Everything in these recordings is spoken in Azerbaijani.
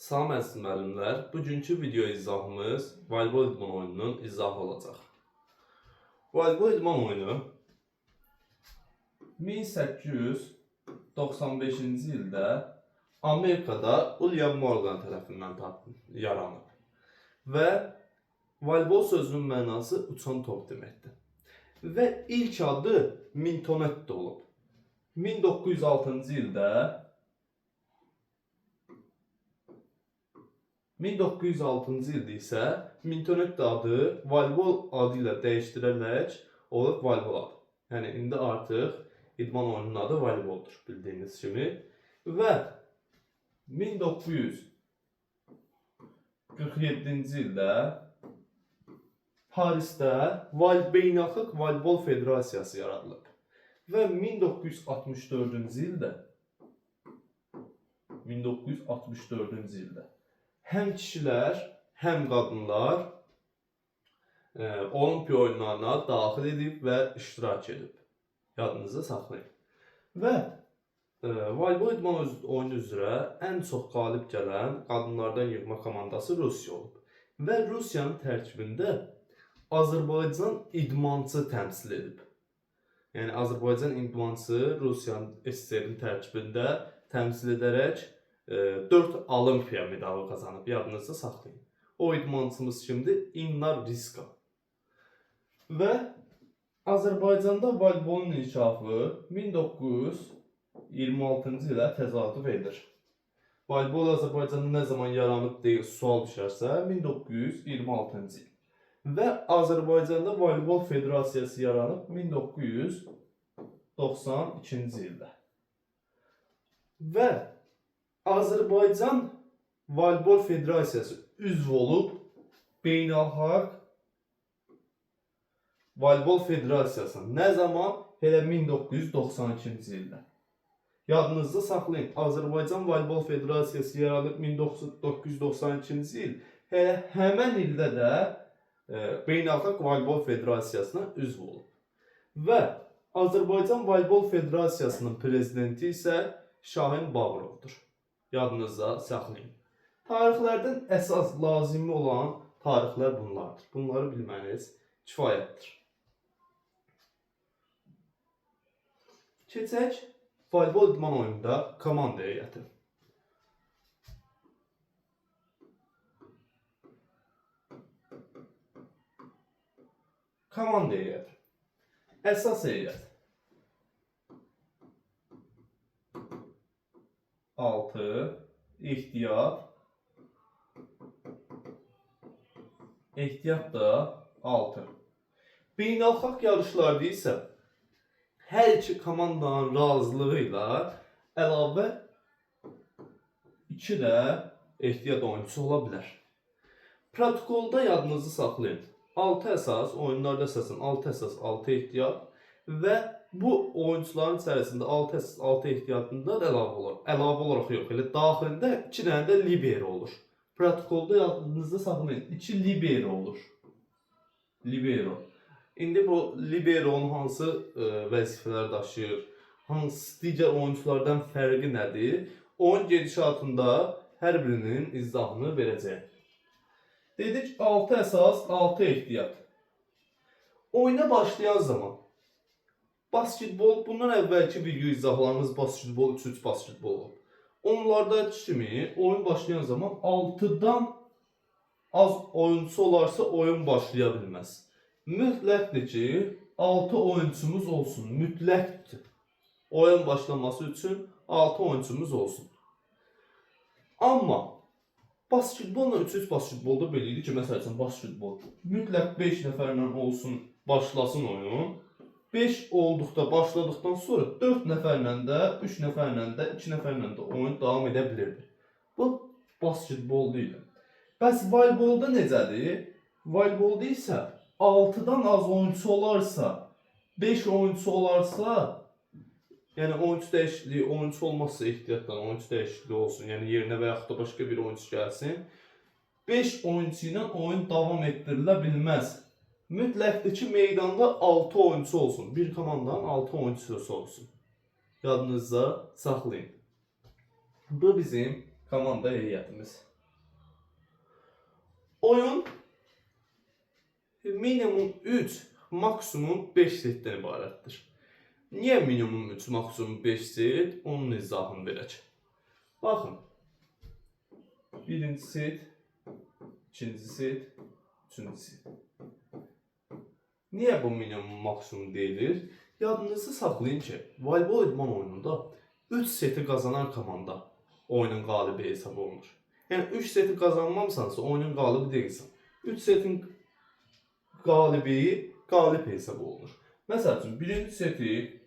Salam əziz müəllimlər, bugünkü video izahımız voleybol idman oyununun izahı olacaq. Voleybol idman oyunu 1895-ci ildə Amerikada William Morgan tərəfindən yaranıb və voleybol sözünün mənası uçan top deməkdir. Və ilk adı Mintonette olub. 1906-cı ildə 1906-cı ildə isə Mintonette adı voleybol adı ilə dəyişdirilərək olub voleybol adı. Yəni indi artıq idman oyununun adı voleyboldur bildiyiniz kimi. Və 1947-ci ildə Parisdə Beynəlxalq Voleybol Federasiyası yaradılıb. Və 1964-cü ildə həm kişilər, həm qadınlar olimpiya oyunlarına daxil edib və iştirak edib. Yadınızda saxlayın. Və voleybol idman oyunu üzrə ən çox qalib gələn qadınlardan yığma komandası Rusiya olub. Və Rusiyanın tərkibində Azərbaycan idmançı təmsil edib. Yəni Azərbaycan idmançı Rusiyanın SSR-in tərkibində təmsil edərək 4 olimpiya medalı qazanıb. Yadınızda saxlayın. O idmançımız kimdir? İnna Riska. Və Azərbaycanda voleybolun inkişafı 1926-cı ilə təsadüf edir. Voleybol Azərbaycanda nə zaman yaranıb deyə sual düşərsə 1926-cı il. Və Azərbaycanda Voleybol Federasiyası yaranıb 1992-ci ildə. Və Azərbaycan Voleybol Federasiyası üzv olub Beynəlxalq Voleybol Federasiyasına. Nə zaman? Elə 1992-ci ildə. Yadınızda saxlayın. Azərbaycan Voleybol Federasiyası yaranıb 1992-ci il. Elə həmən ildə də Beynəlxalq Voleybol Federasiyasına üzv olub. Və Azərbaycan Voleybol Federasiyasının prezidenti isə Şahin Bağırovdur. Yadınızda saxlayın. Tarixlərdən əsas lazımı olan tarixlər bunlardır. Bunları bilməniz kifayətdir. Keçək voleybol idman oyununda komanda heyəti. Komanda heyəti. Əsas heyət 6, ehtiyat da 6. Beynəlxalq yarışlarda isə hər iki komandanın razılığı ilə əlavə 2 də ehtiyat oyuncusu ola bilər. Protokolda yadınızı saxlayın. 6 əsas, oyunlarda əsasən 6 əsas, 6 ehtiyat və bu oyuncuların içərisində 6 əsas, 6 ehtiyatında da əlavə olur. Əlavə olaraq yox, elə daxilində 2 dənə də libero olur. Protokolda yadınızda saxlayın, 2 libero olur. Libero. İndi bu liberonun hansı vəzifələr daşıyır, hansı digər oyunculardan fərqi nədir? Oyun gedişatında hər birinin izahını verəcəyim. Dedik 6 əsas, 6 ehtiyat. Oyuna başlayan zaman basketbol, bundan əvvəlki video izahlarımız basketbol, 3-3 basketbol olub. Onlarda kimi oyun başlayan zaman 6-dan az oyuncusu olarsa oyun başlaya bilməz. Mütləqdir ki 6 oyuncumuz olsun, mütləqdir. Oyun başlaması üçün 6 oyuncumuz olsun. Amma basketbolla 3-3 basketbolda belə idi ki, məsəl üçün basketbol mütləq 5 nəfərlə olsun, başlasın oyun. 5 olduqda, başladıqdan sonra 4 nəfərlə də, 3 nəfərlə də, 2 nəfərlə də oyun davam edə bilirdi. Bu basketbol deyil. Bəs voleybolda necədir? Voleybolda isə 6-dan az oyuncusu olarsa, 5 oyuncusu olarsa, yəni oyuncu dəyişikliyi, oyuncu olmazsa ehtiyatdan oyuncu dəyişikliyi olsun, yəni yerinə və yaxud da başqa bir oyuncu gəlsin, 5 oyuncu ilə oyun davam etdirilə bilməz. Mütləqdir ki, meydanda 6 oyuncu olsun. Bir komandanın 6 oyuncusu olsun. Yadınızda saxlayın. Bu bizim komanda heyətimiz. Oyun minimum 3, maksimum 5 setdən ibarətdir. Niyə minimum 3, maksimum 5 set? Onun izahını verək. Baxın. Birinci set, ikinci set, üçüncü set. Niyə bu minimum maksimum deyilir? Yadınızı saxlayın ki, voleybol idman oyununda 3 seti qazanan komanda oyunun qalibi hesab olunur. Yəni 3 seti qazanmamsansa oyunun qalibi deyilsən. 3 setin qalibi qalib hesab olunur. Məsəl üçün, birinci seti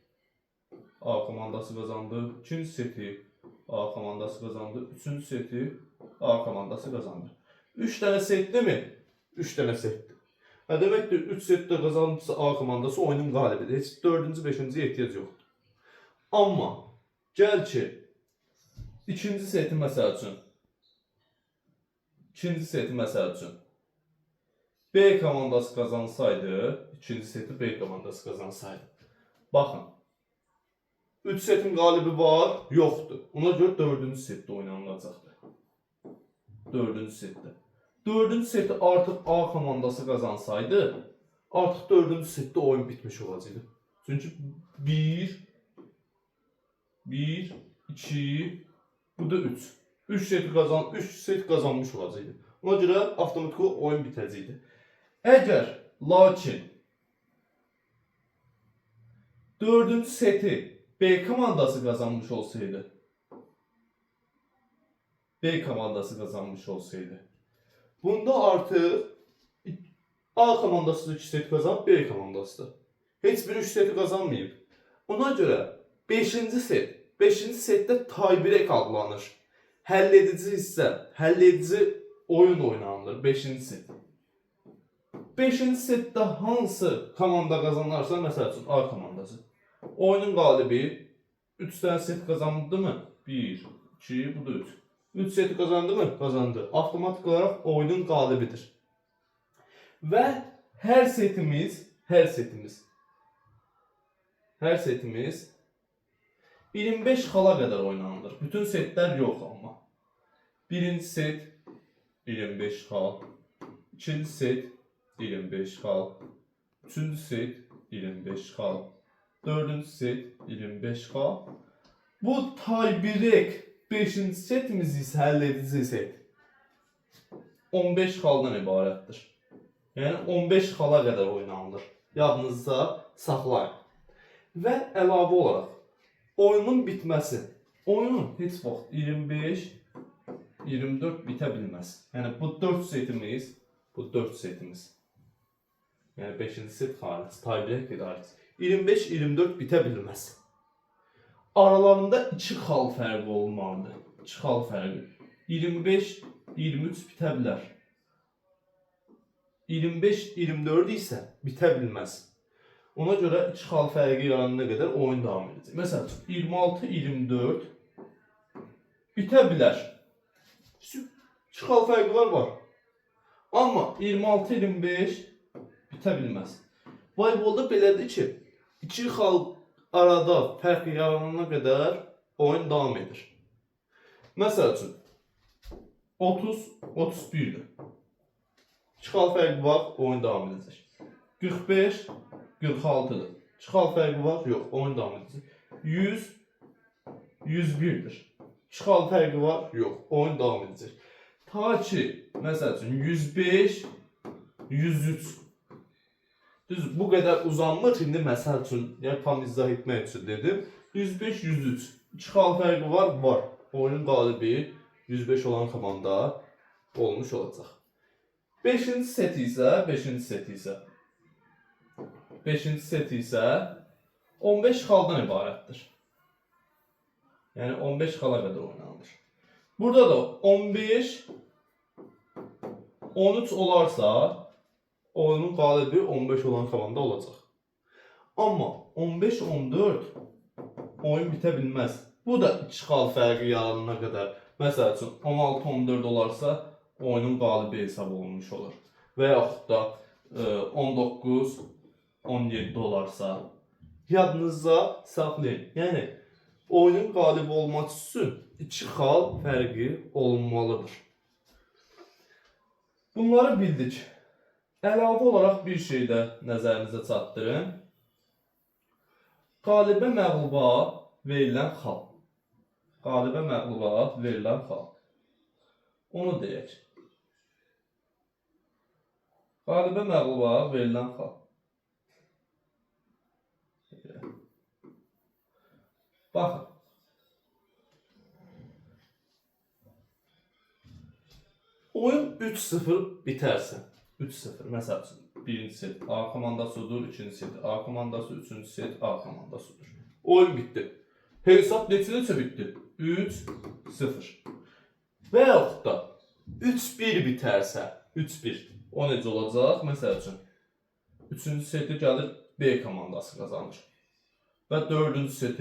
A komandası qazandı, ikinci seti A komandası qazandı, üçüncü seti A komandası qazandı. 3 dənə setdir mi? 3 dənə setdir. Deməkdir, 3 setdə qazandıqsa A komandası oyunun qalibidir. Heç 4-cü, 5-ciyə ehtiyac yoxdur. Amma gəl ki, ikinci seti məsəl üçün B komandası qazansaydı, ikinci seti B komandası qazansaydı. Baxın, 3 setin qalibi var, yoxdur. Ona görə 4-cü setdə oynanılacaqdır. 4-cü setdə. 4-cü seti artıq A komandası qazansaydı, artıq 4-cü setdə oyun bitmiş olacaqdı. Çünki 1, 2, bu da 3. 3 set qazanmış olacaqdı. Ona görə avtomatik oyun bitəcəkdi. Lakin 4-cü seti B komandası qazanmış olsaydı, bunda artıq A komandası 2 set qazanıb, B komandası da. Heç bir 3 seti qazanmayıb. Ona görə 5-ci setdə tiebreak adlanır. Həlledici oyun oynanılır 5-ci set. 5-ci setdə hansı komanda qazanarsa, məsəl üçün A komandası. Oyunun qalibi 3 dənə set qazandı mı? 1, 2, bu da 3. 3 seti qazandı mı? Qazandı. Avtomatik olaraq oyunun qalibidir. Və hər setimiz 25 xala qədər oynanılır. Bütün setlər yox amma. Birinci set 25 xal, ikinci set 25 xal, üçüncü set 25 xal, dördüncü set 25 xal. Bu tiebreak 5-ci setimiz isə həlledici set 15 xaldan ibarətdir. Yəni 15 xala qədər oynanılır. Yadınızda saxlayın. Və əlavə olaraq oyunun bitməsi. Oyun heç vaxt 25, 24 bitə bilməz. Yəni bu 4 setimiz. Yəni 5-ci set xaric, tiebreak haric. 25, 24 bitə bilməz. Aralarında 2 xal fərqi olmalıdır. 2 xal fərqi. 25, 23 bitə bilər. 25, 24 isə bitə bilməz. Ona görə 2 xal fərqi yaranana qədər oyun davam edəcək. Məsələn, 26, 24 bitə bilər. 2 xal fərqi var. Amma 26, 25 bitə bilməz. Voleybolda belədir ki, 2 xal arada fərq yaranana qədər oyun davam edir. Məsəl üçün, 30, 31'dir. 2 xal fərqi var, oyun davam edəcək. 45, 46'dır. 2 xal fərqi var, yox, oyun davam edəcək. 100, 101'dir. 2 xal fərqi var, yox, oyun davam edəcək. Ta ki, məsəl üçün, 105, 103. Düz bu qədər uzanmır. Şimdi məsəl üçün, yəni tam izah etmək üçün dedim. 105, 103. 2 xal fərqi var, var. Oyunun qalibi 105 olan komanda olmuş olacaq. 5-ci set isə 15 xaldan ibarətdir. Yəni 15 xala qədər oynanılır. Burada da 15, 13 olarsa oyunun qalibi 15 olan komanda olacaq. Amma 15, 14 oyun bitə bilməz. Bu da 2 xal fərqi yaranana qədər. Məsəl üçün 16, 14 olarsa oyunun qalibi hesab olunmuş olur. Və yaxud da 19, 17 olarsa yadınızda saxlayın. Yəni oyunun qalibi olmaq üçün 2 xal fərqi olmalıdır. Bunları bildik. Əlavə olaraq bir şey də nəzərinizə çatdırın. Qalibə məğluba verilən xal. Qalibə məğluba verilən xal. Onu deyək. Qalibə məğluba verilən xal. Baxın. Oyun 3-0 bitərsə, 3-0, məsəl üçün, birinci set A komandasıdır, üçüncü set A komandası, üçüncü set A komandasıdır. Oyun bitdi. Hesab neçə bitdi? 3-0. Və yaxud da 3-1 bitərsə, 3-1, o necə olacaq? Məsəl üçün, üçüncü seti gəlir B komandası qazanır. Və dördüncü set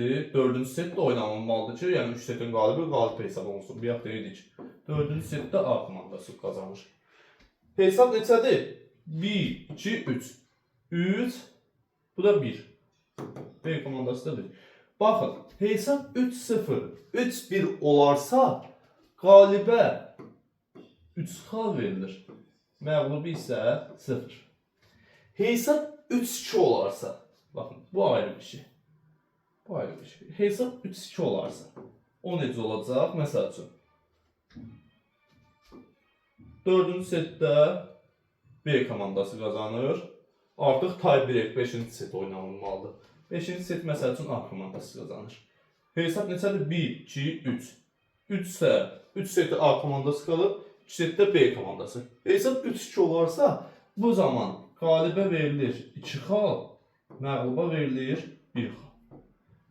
də oynanılmalıdır ki, yəni 3 setin qalibi qalib hesab olunsun. Bir yaxud deyildik. Dördüncü setdə A komandası qazanır. Hesab neçədir? 1, 2, 3. 3, bu da 1. B komandası da 1. Baxın, hesab 3-0, 3-1 olarsa, qalibə 3 xal verilir. Məğlubi isə 0. Hesab 3-2 olarsa, baxın, bu ayrı bir şey. Bu ayrı bir şey. Hesab 3-2 olarsa, o necə olacaq? Məsəl üçün, dördüncü setdə B komandası qazanır. Artıq tie-break 5-ci set oynanılmalıdır. 5-ci set məsəl üçün A komandası qazanır. Hesab neçədir? 1, 2, 3. 3 isə 3 setdə A komandası qalır, 2 setdə B komandası. Hesab 3-2 olarsa, bu zaman qalibə verilir 2 xal, məğluba verilir 1 xal.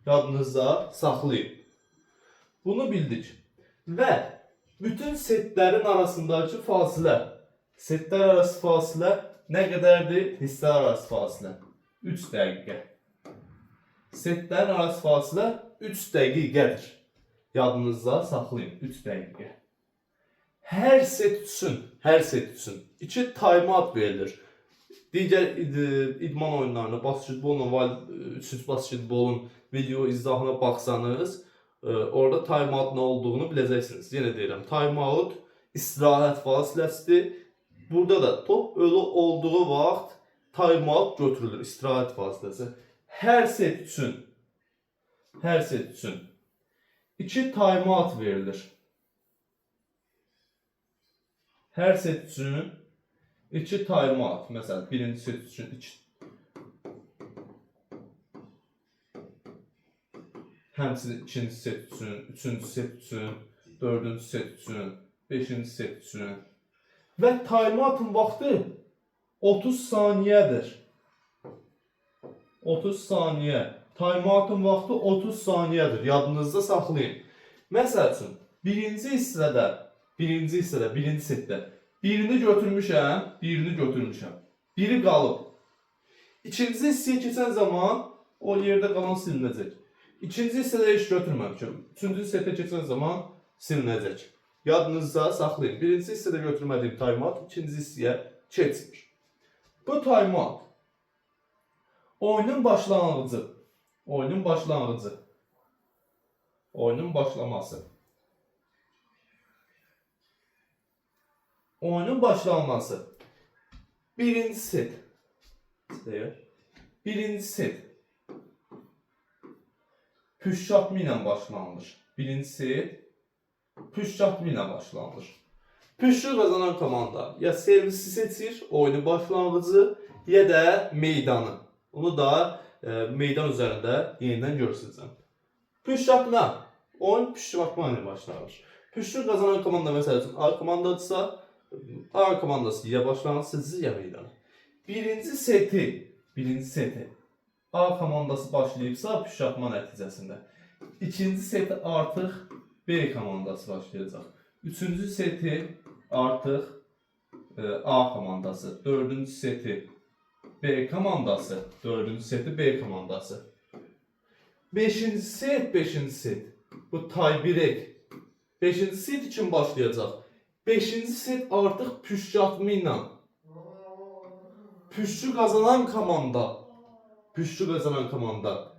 Yadınızda saxlayın. Bunu bildik. Və bütün setlərin arasındakı fasilə, setlər arası fasilə nə qədərdir? Hissələr arası fasilə 3 dəqiqə. Setlərin arası fasilə 3 dəqiqədir. Yadınızda saxlayın, 3 dəqiqə. Hər set üçün 2 time-out verilir. Digər idman oyunlarına, basketbolla, 3 basketbolun video izahına baxsanız, orada time-out nə olduğunu biləcəksiniz. Yenə deyirəm, time-out istirahət fasiləsidir. Burada da top ölü olduğu vaxt time-out götürülür, istirahət fasiləsi. Hər set üçün 2 time-out verilir. Hər set üçün 2 time-out. Məsələn, birinci set üçün 2. Həmçinin ikinci set üçün, üçüncü set üçün, dördüncü set üçün, beşinci set üçün. Və time-out'un vaxtı 30 saniyədir. 30 saniyə. Time-out'un vaxtı 30 saniyədir. Yadınızda saxlayın. Məsəl üçün, birinci setdə birini götürmüşəm. Biri qalıb. İkinci hissəyə keçən zaman o yerdə qalan silinəcək. İkinci hissədə heç götürməmişəm. Üçüncü hissəyə keçən zaman silinəcək. Yadınızda saxlayın. Birinci hissədə götürmədiyim time-out ikinci hissəyə keçmir. Bu time-out oyunun başlanması. Birinci set püşşatma ilə başlanılır. Birinci set püşşatma ilə başlanılır. Püşşü qazanan komanda ya servisi seçir, oyunun başlanğıcı, ya da meydanı. Onu da meydan üzərində yenidən görsünüzəm. Püşşatma. Oyun püşşatma ilə başlanır. Püşşü qazanan komanda məsəl üçün A komandadırsa, A komandası ya başlanğıcı ya meydanı. Birinci seti A komandası başlayıbsa püşşatma nəticəsində. İkinci seti artıq B komandası başlayacaq. Üçüncü seti artıq A komandası. Dördüncü seti B komandası. Dördüncü seti B komandası. Beşinci set. Bu tie-break. Beşinci set için başlayacaq. Beşinci set artıq püşşatma ilə. Püşşü qazanan komanda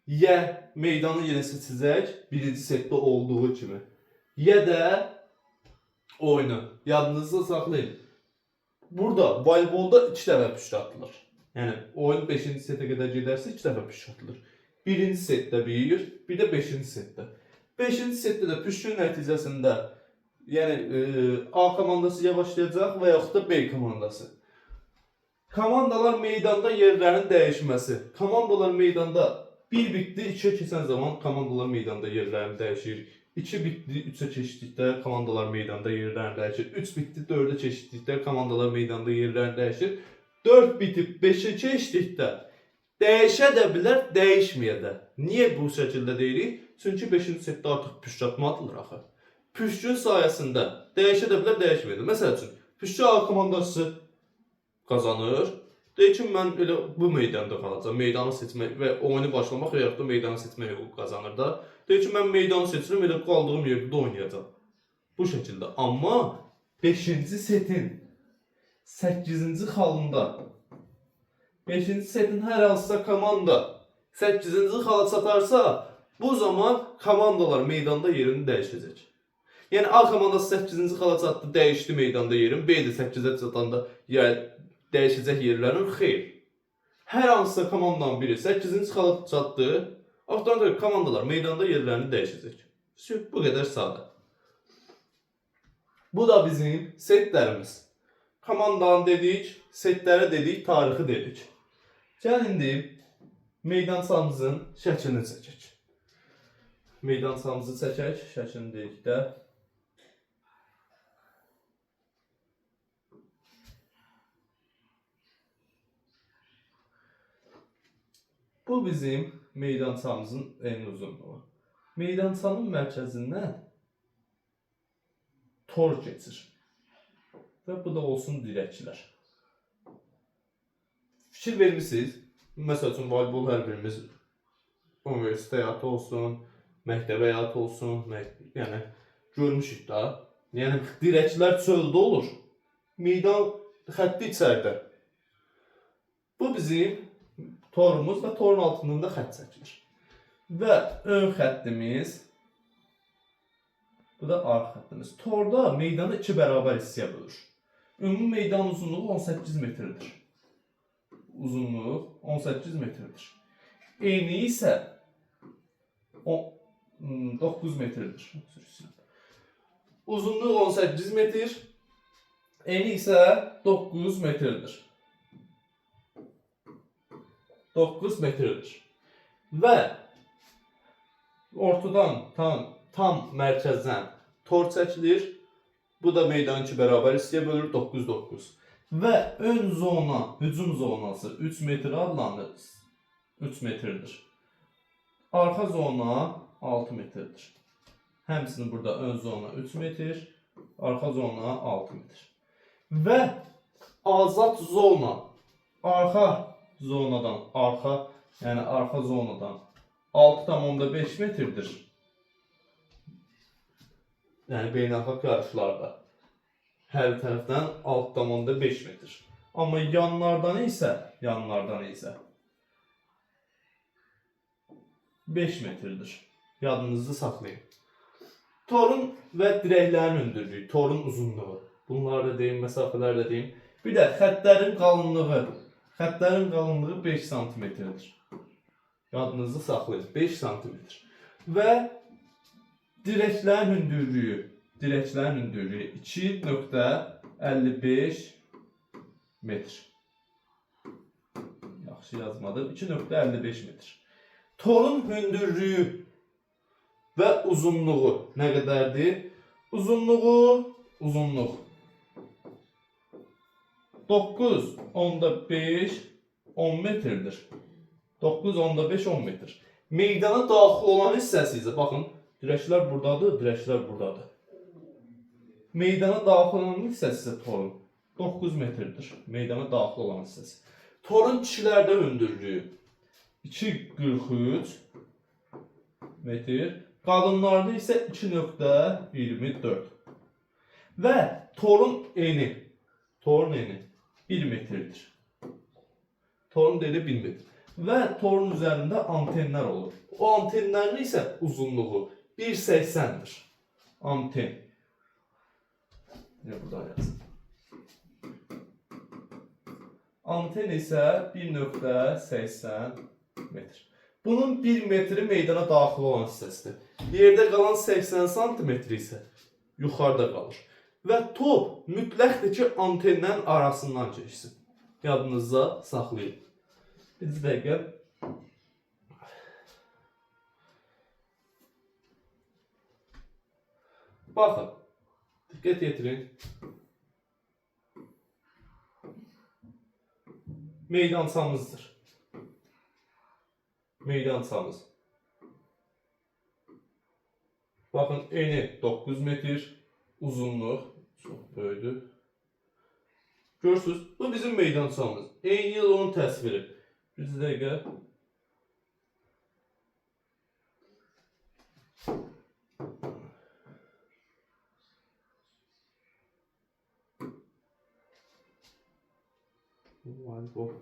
ya meydanı yenə seçəcək, birinci setdə olduğu kimi, ya da oyunu. Yadınızda saxlayın. burada voleybolda 2 dəfə püşk atılır. Yəni oyun 5-ci setə qədər gedərsə 2 dəfə püşk atılır. Birinci setdə bir də 5-ci setdə. 5-ci setdə də püşkün nəticəsində yəni A komandası yavaşlayacaq və yaxud da B komandası. Komandalar meydanda yerlərinin dəyişməsi. Komandalar meydanda 1 bitdi, 2-yə keçən zaman komandalar meydanda yerlərini dəyişir. 2 bitdi, 3-ə keçdikdə komandalar meydanda yerlərini dəyişir. 3 bitdi, 4-ə keçdikdə komandalar meydanda yerlərini dəyişir. 4 bitib 5-ə keçdikdə dəyişə də bilər, dəyişməyə də. Niyə bu şəkildə deyirik? Çünki 5-ci setdə artıq püşk atma atılır axı. Püşkün sayəsində dəyişə də bilər, dəyişməyə də. Məsəl üçün, püşkü A komandası qazanır. Deyir ki, mən elə bu meydanda qalacam. Meydanı seçmək və oyunu başlamaq və yaxud da meydanı seçmək hüququ qazanır da. Deyir ki, mən meydanı seçirəm, elə qaldığım yerdə oynayacam. Bu şəkildə. Amma 5-ci setin 8-ci xalında 5-ci setin hər hansısa komanda 8-ci xala çatarsa, bu zaman komandalar meydanda yerini dəyişəcək. Yəni A komandası 8-ci xala çatdı, dəyişdi meydanda yerin. B də 8-ə çatanda dəyişəcək yerlərin xeyr. Hər hansısa komandanın biri 8-ci xala çatdı, avtomatik komandalar meydanda yerlərini dəyişəcək. Bu qədər sadə. Bu da bizim setlərimiz. Komandanı dedik, setləri dedik, tarixi dedik. Gəl indi meydançamızın şəklini çəkək. Meydançamızı çəkək, şəklini dedik də. Bu bizim meydançamızın en uzunluğu. Meydançanın mərkəzindən tor keçir. Və bu da olsun dirəklər. Fikir vermişsiniz. Məsəl üçün, voleybol hər birimiz universitet həyatı olsun, məktəb həyatı olsun, yəni görmüşük da. Yəni dirəklər çöldə olur. Meydan xətti içəridə. Bu bizim torumuz və torun altından da xətt çəkilir. Və ön xəttimiz, bu da arx xəttimiz. Torda meydanı 2 bərabər hissəyə bölür. Ümumi meydan uzunluğu 18 metrdir. Uzunluğu 18 metrdir. Eni isə 9 metrdir. Uzunluğu 18 metr, eni isə 9 metrdir. 9 metrdir. Və ortadan tam mərkəzdən tor çəkilir. Bu da meydanı 2 bərabər hissəyə bölür, 9-9. Və ön zona, hücum zonası 3 metr adlanır, 3 metrdir. Arxa zona 6 metrdir. Həmsinin burada ön zona 3 metr, arxa zona 6 metr. Və azad zona, arxa zonadan, yəni arxa zonadan 6,5 metrdir. Yəni beynəlxalq yarışlarda hər tərəfdən 6,5 metr. Amma yanlardan isə 5 metrdir. Yadınızda saxlayın. Torun və dirəklərin hündürlüyü, torun uzunluğu. Bunları da deyim, məsafələr də deyim. Bir də xəttlərin qalınlığı. Xəttlərin qalınlığı 5 santimetrdir. Yadınızda saxlayın, 5 santimetr. Və dirəklərin hündürlüyü 2,55 metr. Yaxşı yazmadım. 2,55 metr. Torun hündürlüyü və uzunluğu nə qədərdir? Uzunluq 9,5 10 metrdir. 9,5 10 metr. Meydana daxil olan hissəsi isə baxın, dirəklər buradadır, dirəklər buradadır. Meydana daxil olan hissəsi isə torun 9 metrdir. Meydana daxil olan hissəsi. Torun kişilərdə hündürlüyü 2,43 metr. Qadınlarda isə 2,24. Və torun eni 1 metrdir. Torun eni 1 metr. Və torun üzərində antenlər olur. O antenlərin isə uzunluğu 1,80'dir. Anten. Buradan yazın. Anten isə 1,80 metr. Bunun 1 metri meydana daxil olan hissəsidir. Yerdə qalan 80 santimetri isə yuxarıda qalır. Və top mütləqdir ki, antenlərin arasından keçsin. Yadınızda saxlayın. Bir dəqiqə. Baxın. Diqqət yetirin. Meydançamızdır. Meydançamız. Baxın, eni 9 metr, uzunluq çox böyüdür. Görürsünüz, bu bizim meydançamız. Eyni il onun təsviri. Bir dəqiqə. Bu.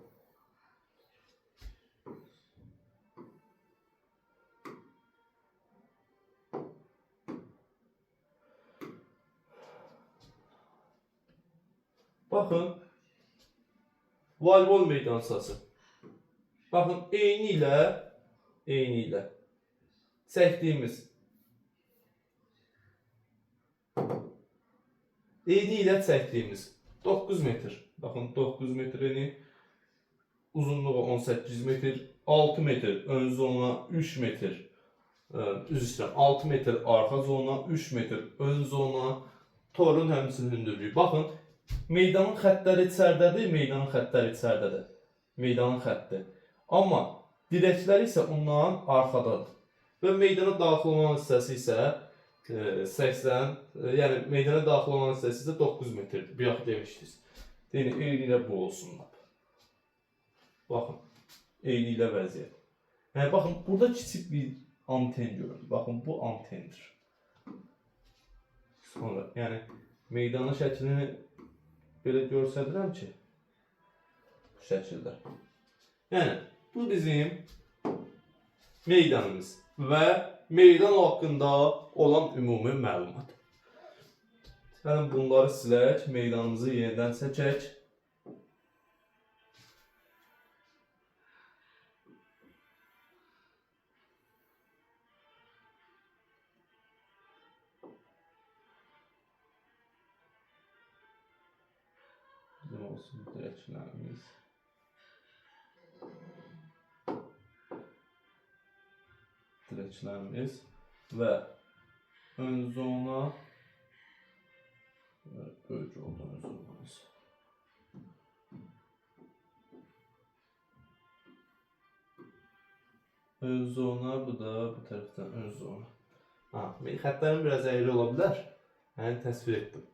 Baxın, voleybol meydançası. Baxın, eyni ilə çəkdiyimiz eyni ilə çəkdiyimiz 9 metr. Baxın, 9 metrini, uzunluğu 18 metr, 6 metr ön zona, 3 metr, üzr istəyirəm, 6 metr arxa zona, 3 metr ön zona, torun həmçinin hündürlüyü. Baxın, meydanın xəttləri içəridədir, meydanın xəttləri içəridədir. Meydanın xətti. Amma dirəkləri isə ondan arxadadır. Və meydana daxil olan hissəsi isə 80, yəni meydana daxil olan hissəsi isə 9 metrdir. Bir yaxı demişdiniz. Yəni, eyni ilə bu olsun. Baxın, eyni ilə vəziyyət. Yəni, baxın, burada kiçik bir anten görün. Baxın, bu antendir. Sonra, yəni, meydanın şəklini belə görsədirəm ki, bu şəkildə. Yəni, bu bizim meydanımız və meydan haqqında olan ümumi məlumat. Yəni, bunları silək, meydanımızı yenidən çəkək. Bizim olsun dirəklərimiz. Dirəklərimiz və ön zona böyük oldu ön zonamız. Ön zona, bu da bu tərəfdən ön zona. Xəttlərim biraz əyri ola bilər. Yəni, təsvir etdim.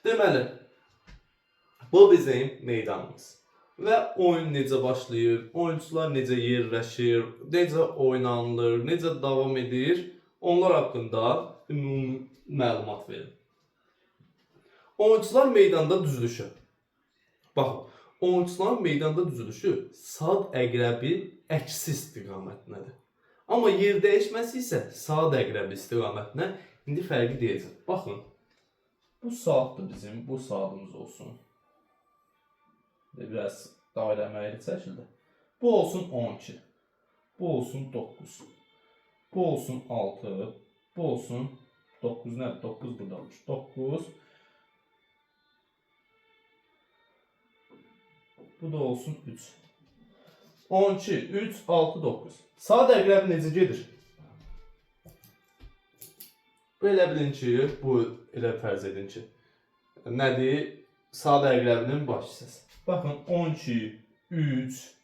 Deməli, bu bizim meydanımız. Və oyun necə başlayır, oyuncular necə yerləşir, necə oynanılır, necə davam edir, onlar haqqında ümumi məlumat verir. Oyuncular meydanda düzülüşü. Baxın, oyuncuların meydanda düzülüşü saat əqrəbi əksi istiqamətindədir. Amma yer dəyişməsi isə saat əqrəbi istiqamətinə indi fərqi deyəcək. Baxın, bu saatdır bizim, bu saatımız olsun. Biraz dairə məyli çəkildi. Bu olsun 12, bu olsun 9, bu olsun 6, bu olsun 9, nədir? 9 burada olmuş. 9, bu da olsun 3. 12, 3, 6, 9. Saat əqrəbi necə gedir? Belə bilin ki, bu elə fərz edin ki, nədir? Saat əqrəbinin baş hissəsi. Baxın, 12, 3,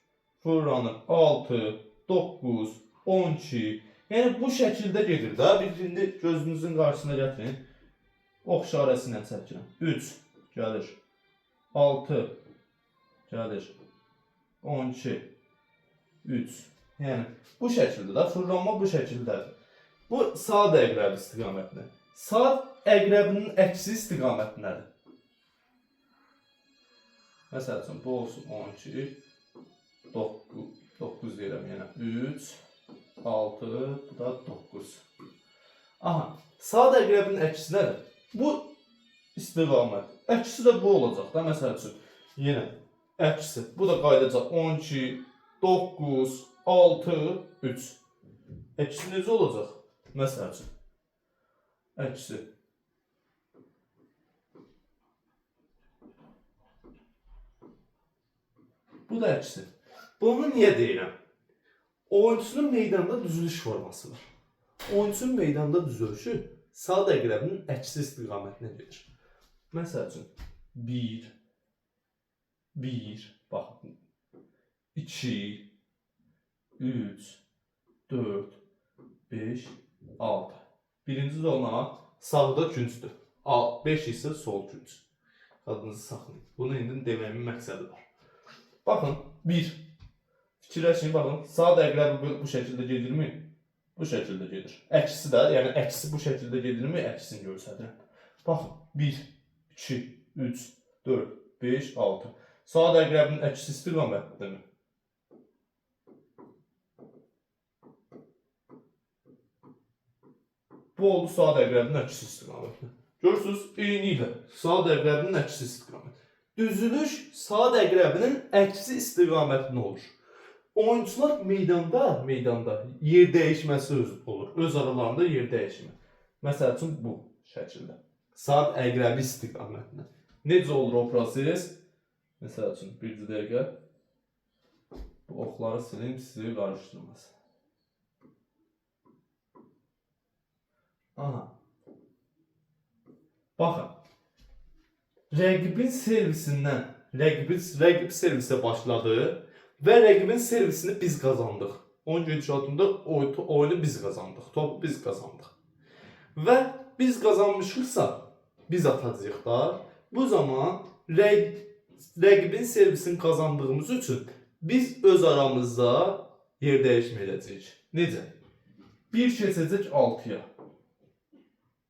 fırlanır, 6, 9, 12. Yəni, bu şəkildə gedir də. Bir indi gözünüzün qarşısına gətirin. Ox işarəsi ilə çəkirəm. 3, gəlir. 6, gəlir. 12, 3. Yəni, bu şəkildə də, fırlanma bu şəkildədir. Bu, saat əqrəbi istiqamətində. Saat əqrəbinin əksi istiqamətindədir. Məsəl üçün, bu olsun 12, 9 deyirəm, yəni 3, 6, bu da 9. Aha, saat əqrəbinin əksi nədir? Bu istiqamət. Əksi də bu olacaq da, məsəl üçün, yenə əksi. Bu da qayıdacaq 12, 9, 6, 3. Əksi necə olacaq? Məsəl üçün. Əksi. Bu da əksi. Bunu niyə deyirəm? Oyunçunun meydanda düzülüş forması var. Oyunçunun meydanda düzülüşü sağ əqrəbinin əksi istiqamətinə gedir. Məsəl üçün 1, 1, bax, 2, 3, 4, 5, 6. Birinci zona sağda küncdür. 5 isə sol künc. Adınızı saxlayın. Bunu indi deməyimin məqsədi var. Baxın, 1. Fikirləşin, baxın, sağ əqrəbi bu şəkildə gedirmi? Bu şəkildə gedir. Əksi də, yəni əksi bu şəkildə gedirmi? Əksini göstərir. Baxın, 1, 2, 3, 4, 5, 6. Sağ əqrəbinin əksi istiqamətindəmi? Bu oldu sağ əqrəbinin əksi istiqaməti. Görürsünüz, eyni ilə sağ əqrəbinin əksi istiqaməti. Düzülüş sağ əqrəbinin əksi istiqamətində olur. Oyuncular meydanda yer dəyişməsi olur. Öz aralarında yer dəyişmə. Məsəl üçün bu şəkildə. Sağ əqrəbi istiqamətində. Necə olur o proses? Məsəl üçün, bir dəqiqə. Bu oxları silim, sizi qarışdırmasın. Aha. Baxın. Rəqibin servisindən, rəqib servisə başladı və rəqibin servisini biz qazandıq. 10 gidişatında oyunu biz qazandıq, topu biz qazandıq. Və biz qazanmışıqsa, biz atacağıq da. Bu zaman rəqibin servisini qazandığımız üçün biz öz aramızda yer dəyişmə edəcəyik. Necə? 1 keçəcək 6-ya.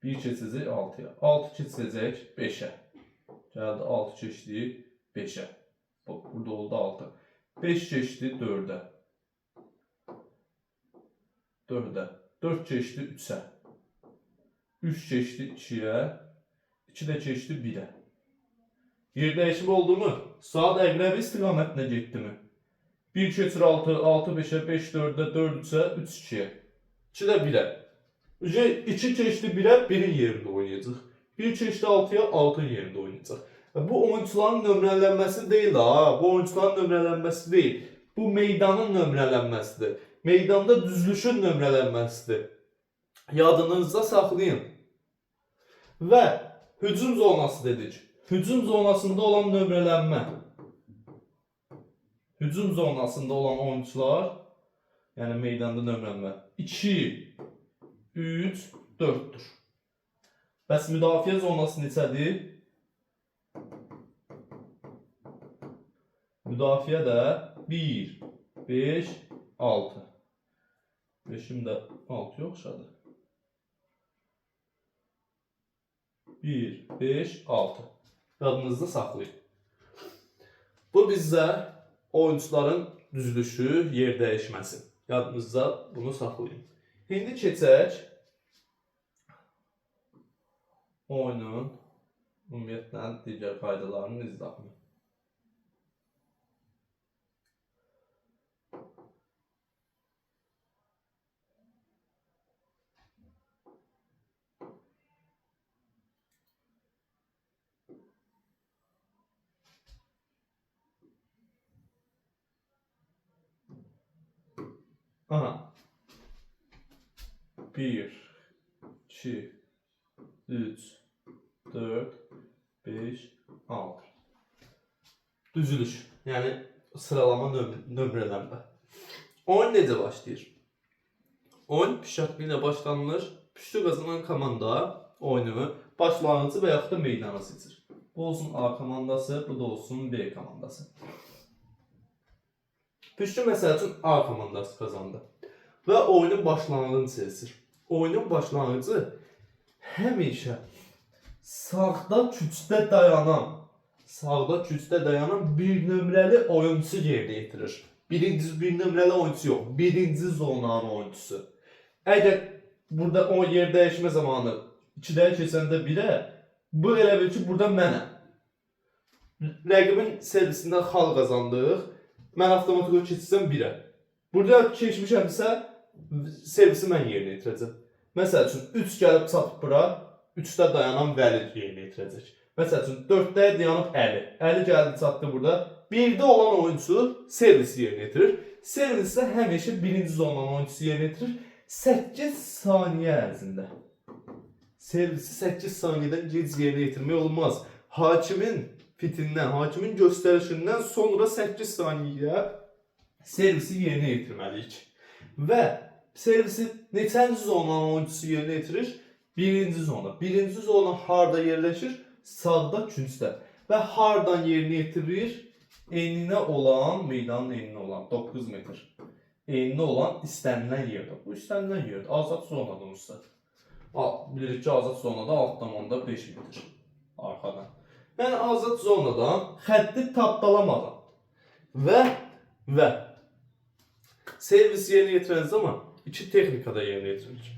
1 keçəcək 6-ya. 6 keçəcək 5-ə. Gəldi 6 keçdi 5-ə. Burada oldu 6. 5 keçdi 4-ə. 4-ə. 4 keçdi 3-ə. 3 keçdi 2-yə. 2 də keçdi 1-ə. Yer dəyişimi oldu mu? Saat əqrəbi istiqamətinə getdi mi? 1 keçir 6, 6 5-ə, 5 4-ə, 4 3-ə, 3 2-yə. 2 də 1-ə. 2 keçdi 1-ə, 1-in yerində oynayacaq. 1 keçdi 6-ya, 6-ın yerində oynayacaq. Bu oyuncuların nömrələnməsi deyil ha. Bu oyuncuların nömrələnməsi deyil. Bu meydanın nömrələnməsidir. Meydanda düzülüşün nömrələnməsidir. Yadınızda saxlayın. Və hücum zonası dedik. Hücum zonasında olan nömrələnmə. Hücum zonasında olan oyuncular, yəni meydanda nömrələnmə 2, 3, 4-dür. Bəs müdafiə zonası neçədir? Müdafiə də 1, 5, 6. 5'im də 6 yoxşadır. 1, 5, 6. Yadınızda saxlayın. Bu bizdə oyuncuların düzülüşü, yer dəyişməsi. Yadınızda bunu saxlayın. İndi keçək oyunun ümumiyyətlə digər qaydalarının izahını. Aha. 1, 2, 3, 4, 5, 6. Düzülüş. Yəni sıralama nömrələrdə. Oyun necə başlayır? Oyun püşatlı ilə başlanılır. Püştü qazanan komanda oyunu başlanğıcı və yaxud da meydana seçir. Bu olsun A komandası, bu da olsun B komandası. Püştü məsəl üçün A komandası qazandı və oyunun başlanğıcını seçir. Oyunun başlanğıcı həmişə sağda küçdə dayanan bir nömrəli oyuncusu yerinə yetirir. Bir nömrəli oyuncusu yox, birinci zonanın oyuncusu. Əgər burada o yer dəyişmə zamanı 2-dən keçəndə 1-ə, bu elə bil ki, burada mənəm. rəqibin servisindən xal qazandıq. Mən avtomatik olaraq keçsəm 1-ə. Burada keçmişəmsə servisi mən yerinə yetirəcəm. Məsəl üçün 3 gəlib çatıb bura, 3-də dayanan Vəli yerinə yetirəcək. Məsəl üçün 4-də dayanıb Əli. Əli gəldi çatdı burada. 1-də olan oyunçu servisi yerinə yetirir. Servisdə həmişə birinci zonadan oyunçusu yerinə yetirir. 8 saniyə ərzində. Servisi 8 saniyədən gec yerinə yetirmək olmaz. Hakimin fitindən, hakimin göstərişindən sonra 8 saniyə servisi yerinə yetirməliyik. Və servisi neçənci zonadan oyuncusu yerinə yetirir? Birinci zona. Birinci zona harda yerləşir? Sağda, küncdə. Və hardan yerinə yetirir? Eninə olan, meydanın eninə olan 9 metr. Eninə olan istənilən yerdə. Bu istənilən yerdə. Azad zonadan usta. Bilirik ki, azad zonada altdan onda 5 metr. Arxadan. Yəni azad zonadan xətti tapdalamadan və servis yerinə yetirən zaman iki texnikada yerinə yetirilir.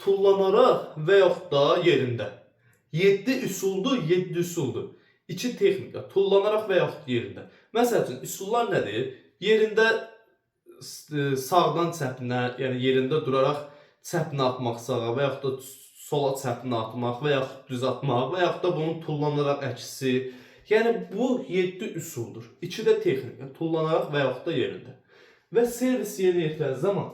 Tullanaraq və yaxud da yerində. 7 üsuldur, 7 üsuldur. İki texnika, tullanaraq və yaxud yerində. Məsəl üçün, üsullar nədir? Yerində sağdan çəpinə, yəni yerində duraraq çəpinə atmaq sağa və yaxud da sola çəpinə atmaq və yaxud düz atmaq və yaxud da bunun tullanaraq əksi. Yəni bu 7 üsuldur. İki də texnika, tullanaraq və yaxud da yerində. Və servis yerinə yetirən zaman,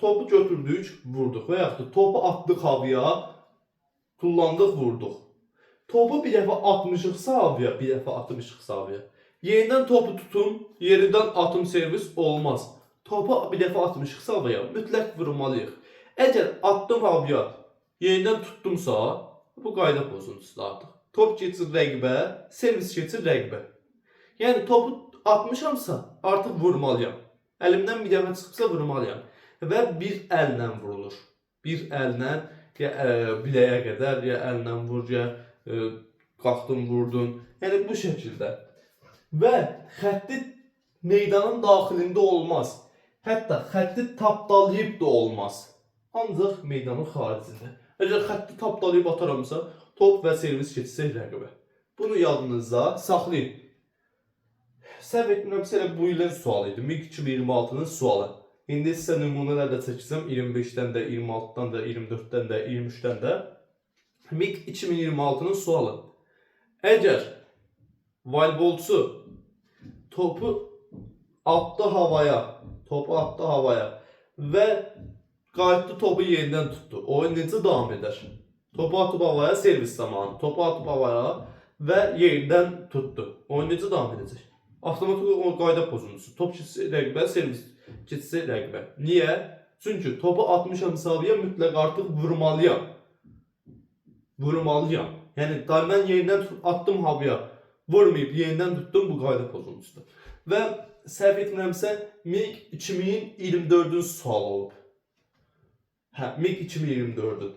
topu götürdük, vurduq və yaxud da topu atdıq havaya, tullandıq, vurduq. Topu bir dəfə atmışıqsa havaya, bir dəfə atmışıqsa havaya. Yerindən topu tutun, yerindən atım servis olmaz. Topu bir dəfə atmışıqsa havaya, mütləq vurmalıyıq. Əgər atdım havaya, yerindən tutdumsa, bu qayda pozuntusudur artıq. Top keçir rəqibə, servis keçir rəqibə. Yəni topu atmışamsa, artıq vurmalıyam. Əlimdən bir dəfə çıxıbsa vurmalıyam. Və bir əllə vurulur. Bir əllə, ya biləyə qədər, ya əllə vur, ya qalxdın, vurdun. Yəni bu şəkildə. Və xətti meydanın daxilində olmaz. Hətta xətti tapdalayıb da olmaz. Ancaq meydanın xaricində. Əgər xətti tapdalayıb ataramsa, top və servis keçsək rəqibə. Bunu yadınızda saxlayın. Səhv etmirəmsə elə bu ilin sualı idi. MiG 2026-nın sualı. İndi sizə nümunələr də çəkəcəm. 25-dən də, 26-dan da, 24-dən də, 23-dən də. MiG 2026-nın sualı. Əgər voleybolçu topu atdı havaya və qayıtdı topu yerindən tutdu. Oyun necə davam edər? Topu atıb havaya, servis zamanı. Topu atıb havaya və yerindən tutdu. Oyun necə davam edəcək? Avtomatik o qayda pozuntusu. Top keçsə rəqibə, servis keçsə rəqibə. Niyə? Çünki topu atmışam havaya, mütləq artıq vurmalıyam. Yəni mən yerindən attım havaya, vurmayıb yerindən tutdum, bu qayda pozuntusudur. Və səhv etmirəmsə MiG 2024-ün sualı olub. MiG 2024-ün.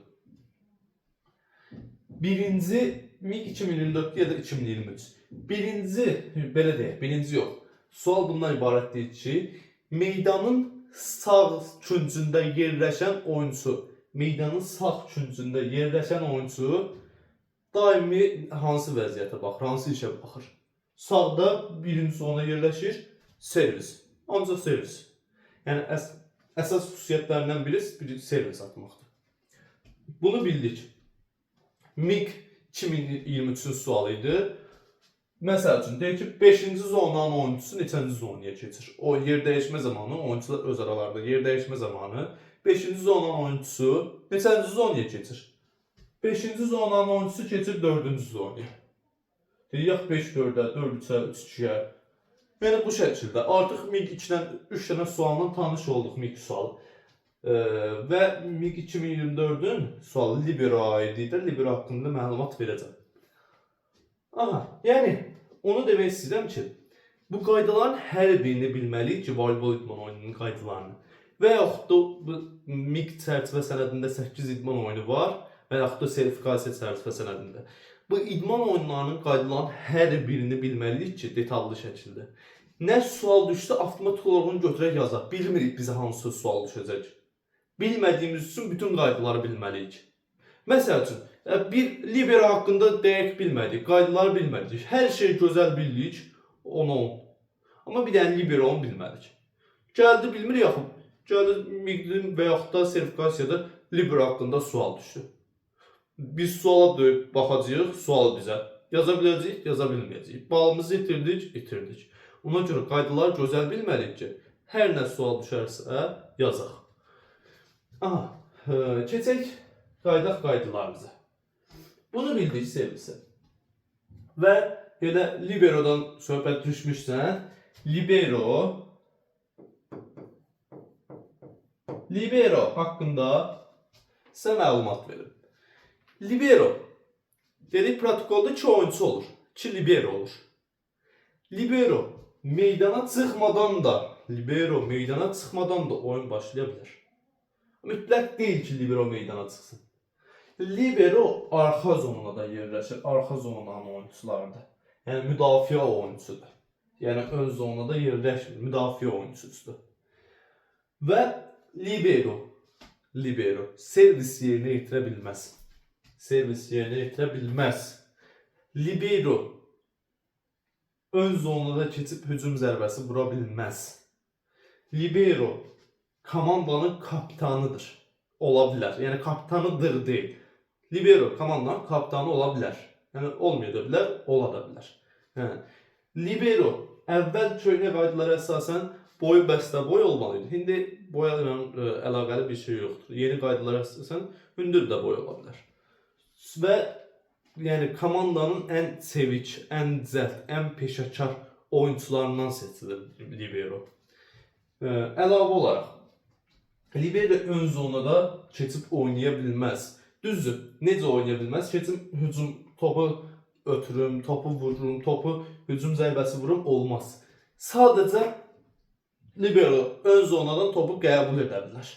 Birinci MiG 2024 ya da 2023. Birinci yox. Sual bundan ibarətdir ki, meydanın sağ küncündə yerləşən oyunçu, daimi hansı vəziyyətə baxır, hansı işə baxır? Sağda birinci zona yerləşir, servis. Ancaq servis. Yəni əsas xüsusiyyətlərindən biri servis atmaqdır. Bunu bildik. MiG 2023-ün sualı idi. Məsəl üçün, deyək ki, 5-ci zonanın oyuncusu neçənci zonaya keçir? O yer dəyişmə zamanı, oyuncular öz aralarında yer dəyişmə zamanı 5-ci zonanın oyuncusu neçənci zonaya keçir? 5-ci zonanın oyuncusu keçir 4-cü zonaya. Deyək 5-4-ə, 4-3-ə, 3-2-ə. Yəni bu şəkildə. Artıq MiG 2-dən 3 dənə sualdan tanış olduq MiG sualı. Və MiG 2024-ün sualı libero aiddir. Libero haqqında məlumat verəcəm. Yəni onu demək istəyirəm ki, bu qaydaların hər birini bilməliyik ki, voleybol idman oyununun qaydalarını. Və yaxud da MiG çərçivə sənədində 8 idman oyunu var və yaxud da sertifikasiya çərçivə sənədində. Bu idman oyunlarının qaydalarının hər birini bilməliyik ki, detallı şəkildə. Nə sual düşsə, avtomatik olaraq onu götürək yazaq. Bilmirik bizə hansı sual düşəcək. Bilmədiyimiz üçün bütün qaydaları bilməliyik. Məsəl üçün, Bir libero haqqında dəqiq bilmədik, qaydaları bilmədik. Hər şey gözəl bildik, 10-10. Amma bir dənə liberonu bilmədik. Gəldi bilmir yaxud, gəldi miqlim və yaxud da sertifikasiyada libero haqqında sual düşdü. Biz suala döyüb baxacağıq, sual bizə. Yaza biləcəyik, yaza bilməyəcəyik. Balımızı itirdik, itirdik. Ona görə qaydaları gözəl bilməliyik ki, hər nə sual düşərsə yazaq. Aha, keçək qaydalarımıza. Bunu bildik sevgisi. Və elə liberodan söhbət düşmüşsən, libero haqqında sizə məlumat verim. Libero dedik protokolda 2 oyunçu olur, 2 libero olur. Libero meydana çıxmadan da oyun başlaya bilər. Mütləq deyil ki, libero meydana çıxsın. Libero arxa zonada yerləşir, arxa zonanın oyunçularında. Yəni müdafiə oyunçudur. Yəni ön zonada yerləşmir, müdafiə oyunçusudur. Və libero servis yerinə yetirə bilməz. Libero ön zonada keçib hücum zərbəsi vura bilməz. Libero komandanın kapitanıdır. Ola bilər. Yəni kapitanıdır deyil. Libero komandanın kapitanı ola bilər. Yəni olmaya da bilər, ola da bilər. Yəni libero əvvəl köhnə qaydalara əsasən boyu bəstəboy olmalıydı. İndi boya ilə əlaqəli bir şey yoxdur. Yeni qaydalara əsasən hündür də boy ola bilər. Və yəni komandanın ən sevic, ən cəld, ən peşəkar oyuncularından seçilir libero. Əlavə olaraq libero ön zonada keçib oynaya bilməz. Düzdür, necə oynaya bilməz? Keçib hücum topu ötürüm, topu vururum, topu hücum zərbəsi vururum olmaz. Sadəcə libero ön zonadan topu qəbul edə bilər.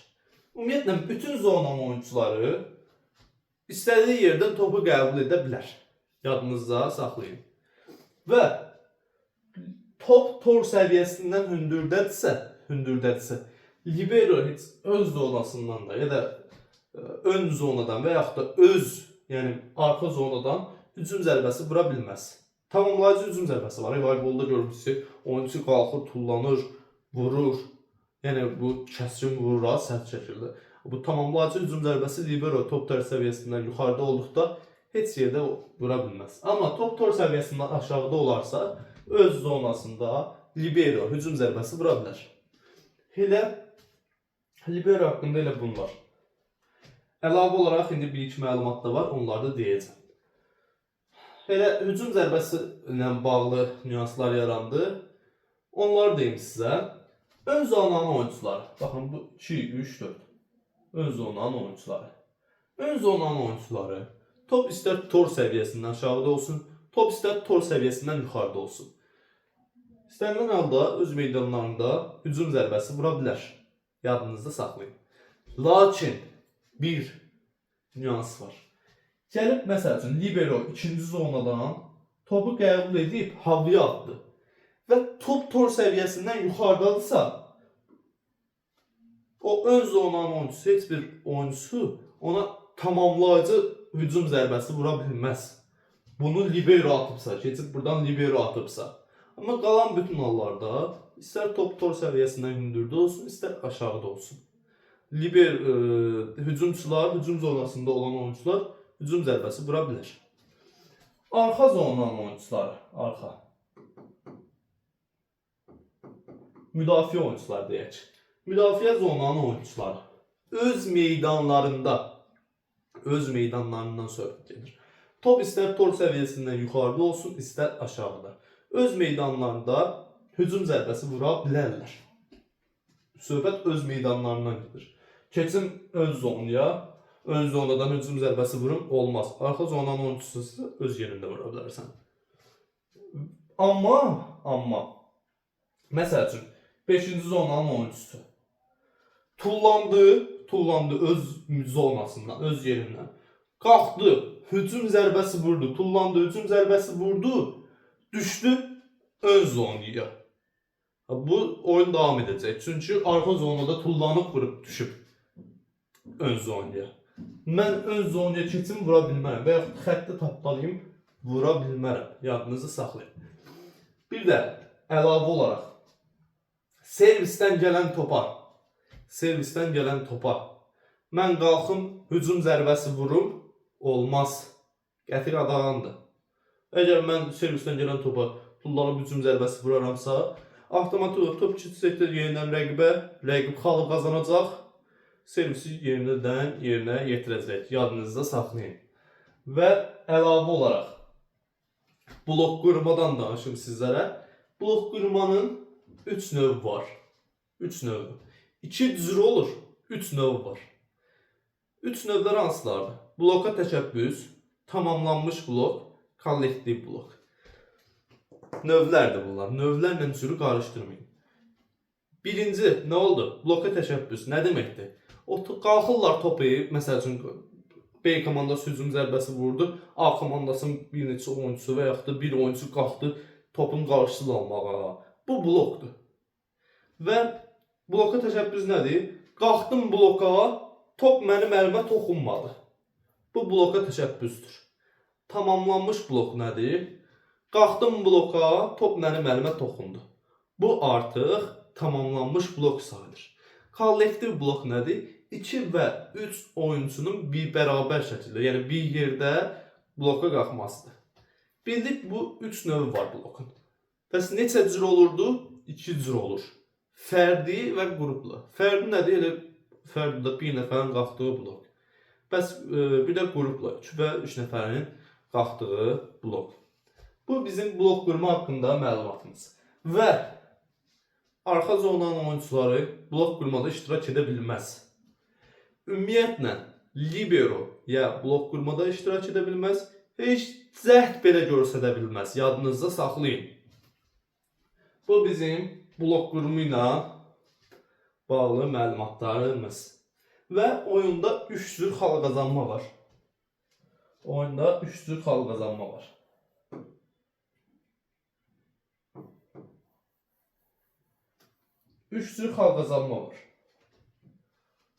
Ümumiyyətlə bütün zonanın oyuncuları istədiyi yerdən topu qəbul edə bilər. Yadınızda saxlayın. Və top tor səviyyəsindən hündürdədirsə, libero heç öz zonasından da ya da ön zonadan və yaxud da yəni arxa zonadan hücum zərbəsi vura bilməz. Tamamlayıcı hücum zərbəsi var. Voleybolda görmüşsünüz ki, oyunçu qalxır, tullanır, vurur. Yəni bu kəskin vurur, sərt şəkildə. Bu tamamlayıcı hücum zərbəsi libero top tor səviyyəsindən yuxarıda olduqda heç yerdə vura bilməz. Amma top tor səviyyəsindən aşağıda olarsa, öz zonasında libero hücum zərbəsi vura bilər. Elə libero haqqında elə bunlar. Əlavə olaraq indi bir iki məlumat da var, onları da deyəcəm. Elə hücum zərbəsi ilə bağlı nüanslar yarandı. Onları deyim sizə. Ön zonanın oyuncuları. Baxın bu 2, 3, 4. Ön zonanın oyuncuları. Ön zonanın oyuncuları top istər tor səviyyəsindən aşağıda olsun, top istər tor səviyyəsindən yuxarıda olsun. İstənilən halda öz meydanlarında hücum zərbəsi vura bilər. Yadınızda saxlayın. Lakin bir nüans var. Gəlib məsəl üçün libero ikinci zonadan topu qəbul edib havaya atdı və top tor səviyyəsindən yuxarıdadırsa, o ön zonanın oyuncusu, heç bir oyuncusu ona tamamlayıcı hücum zərbəsi vura bilməz. Bunu libero atıbsa, keçib buradan libero atıbsa. Amma qalan bütün hallarda istər top tor səviyyəsindən hündürdə olsun, istər aşağıda olsun. Hücumçular, hücum zonasında olan oyuncular hücum zərbəsi vura bilər. Arxa zonanın oyuncuları, arxa. Müdafiə oyuncular deyək. Müdafiə zonanın oyuncuları öz meydanlarından söhbət gedir. Top istər tor səviyyəsindən yuxarıda olsun, istər aşağıda. Öz meydanlarında hücum zərbəsi vura bilərlər. Söhbət öz meydanlarından gedir. Keçim ön zonaya, ön zonadan hücum zərbəsi vurum olmaz. Arxa zonanın oyuncusu öz yerində vura bilərsən. Amma məsəl üçün 5-ci zonanın oyuncusu tullandı öz zonasından, öz yerindən. Qalxdı, hücum zərbəsi vurdu, tullandı, hücum zərbəsi vurdu, düşdü ön zonaya. Bu oyun davam edəcək. Çünki arxa zonada tullanıb vurub düşüb ön zonaya. Mən ön zonaya keçim vura bilmərəm və yaxud xətti tapdalayım vura bilmərəm. Yadınızı saxlayın. Bir də əlavə olaraq servisdən gələn topa mən qalxım hücum zərbəsi vurum, olmaz. Qəti qadağandır. Əgər mən servisdən gələn topa tullanıb hücum zərbəsi vuraramsa, avtomatik olaraq top keçəcəkdir yenidən rəqibə, rəqib xalı qazanacaq, servisi yerinə yetirəcək. Yadınızda saxlayın. Və əlavə olaraq blok qurmadan danışım sizlərə. Blok qurmanın 3 növü var. 3 növü. 2 cür olur, 3 növü var. 3 növlər hansılardır? Bloka təşəbbüs, tamamlanmış blok, kollektiv blok. Növlərdir bunlar. Növlərlə cürü qarışdırmayın. Birinci, nə oldu? Bloka təşəbbüs nə deməkdir? Qalxırlar topu, məsəl üçün B komandası hücum zərbəsi vurdu, A komandasının bir neçə oyuncusu və yaxud da bir oyuncu qalxdı topun qarşısını almağa. Bu blokdur. Və bloka təşəbbüs nədir? Qalxdım bloka, top mənim əlimə toxunmadı. Bu bloka təşəbbüsdür. Tamamlanmış blok nədir? Qalxdım bloka, top mənim əlimə toxundu. Bu artıq tamamlanmış blok sayılır. Kollektiv blok nədir? 2 və 3 oyuncunun bir bərabər şəkildə, yəni bir yerdə bloka qalxmasıdır. Bildik bu 3 növü var blokun. Bəs neçə cür olurdu? 2 cür olur. Fərdi və qruplu. Fərdi nədir? Elə fərdidə bir nəfərin qalxdığı blok. Bəs bir də qruplu 2 və 3 nəfərin qalxdığı blok. Bu bizim blok qurma haqqında məlumatımız. Və arxa zonanın oyuncuları blok qurmada iştirak edə bilməz. Ümumiyyətlə, libero ya blok qurmada iştirak edə bilməz, heç cəhd belə göstərə bilməz. Yadınızda saxlayın. Bu bizim blok qurumu ilə bağlı məlumatlarımız. Və oyunda 3 cür xal qazanma var. Oyunda 3 cür xal qazanma var. Üç cür xal qazanma var.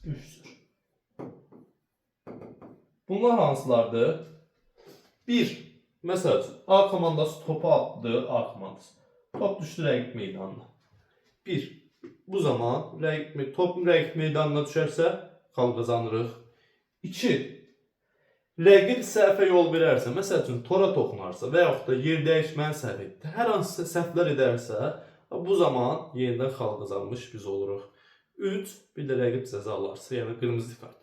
3 cür. Bunlar hansılardır? 1. Məsəl üçün, A komandası topu atdı, A komandası. Top düşdü rəqib meydanına. 1. Bu zaman top rəqib meydanına düşərsə, xal qazanırıq. 2. Rəqib səhvə yol verərsə, məsəl üçün, tora toxunarsa və yaxud da yer dəyişməni səhv etdi, hər hansı səhvlər edərsə, bu zaman yenidən xal qazanmış biz oluruq. 3. Bir də rəqib cəza alarsa, yəni qırmızı kart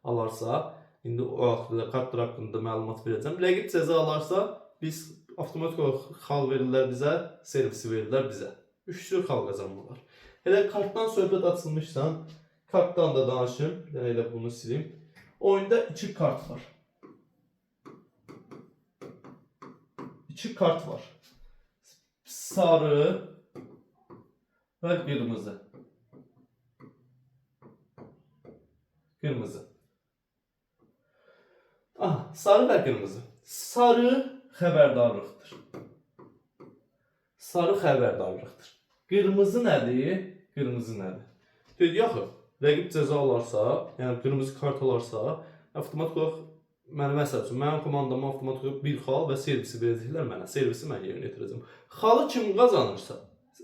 alarsa, indi o kartlar haqqında məlumat verəcəm. Rəqib cəza alarsa, biz avtomatik olaraq xal verirlər bizə, servisi verirlər bizə. 3 cür xal qazanmalar. Elə kartdan söhbət açılmışsan, kartdan da danışım. Elə bunu silim. Oyunda 2 kart var. 2 kart var. Sarı və qırmızı. Qırmızı. Sarı və qırmızı. Sarı xəbərdarlıqdır. Sarı xəbərdarlıqdır. Qırmızı nədir? Qırmızı nədir? Dedik axı, rəqib cəza alarsa, yəni qırmızı kart alarsa, avtomatik olaraq məsəl üçün, mənim komandama avtomatik olaraq bir xal və servisi verəcəklər mənə. Servisi mən yerinə yetirəcəm. Xalı kim qazanırsa,